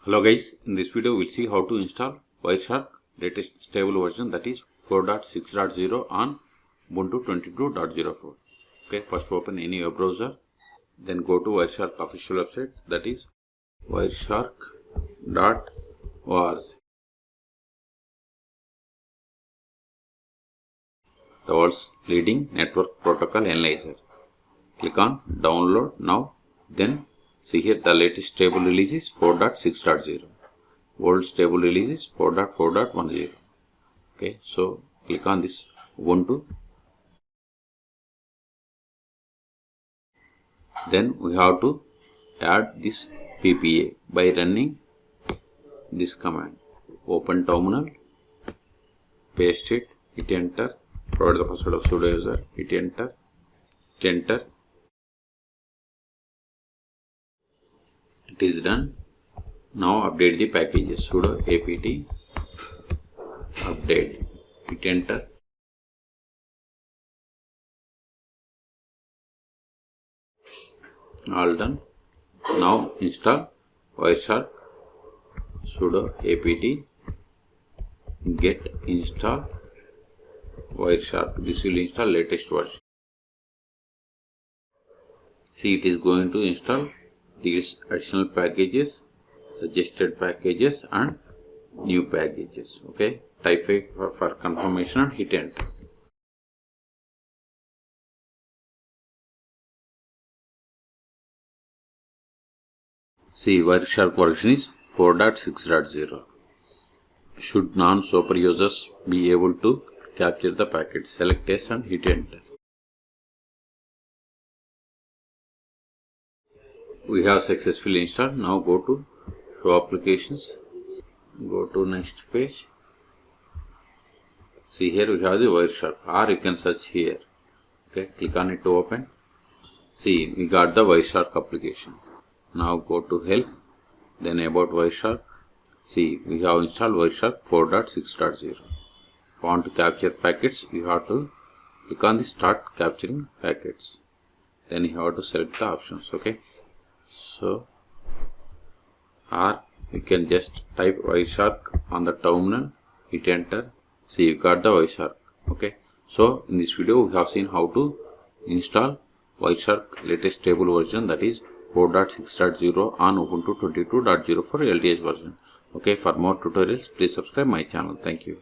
Hello guys, in this video we'll see how to install Wireshark latest stable version, that is 4.6.0 on Ubuntu 22.04. Okay, first open any web browser, then go to Wireshark official website, that is wireshark.org, the world's leading network protocol analyzer. Click on download now, then see here the latest stable release is 4.6.0. Old stable release is 4.4.10. Okay, so click on this Ubuntu. Then we have to add this PPA by running this command. Open terminal, paste it, hit enter, provide the password of sudo user, hit enter, It is done. Now update the packages. Sudo apt update. Hit enter. All done. Now install Wireshark. Sudo apt get install Wireshark. This will install latest version. See, it is going to install these additional packages, suggested packages and new packages. Okay, type for confirmation and hit enter. See, Wireshark version is 4.6.0. Should non-super users be able to capture the packets? Select yes and hit enter. We have successfully installed. Now go to show applications, go to next page. See, here we have the Wireshark, or you can search here. Okay, click on it to open. See, we got the Wireshark application. Now go to help, then about Wireshark. See, we have installed Wireshark 4.6.0. Want to capture packets, you have to click on the start capturing packets. Then you have to select the options. Okay, so or you can just type Wireshark on the terminal, hit enter. See, you got the Wireshark. Okay, so in this video we have seen how to install Wireshark latest stable version, that is 4.6.0 on Ubuntu 22.04 LTS version. Okay, for more tutorials please subscribe my channel. Thank you.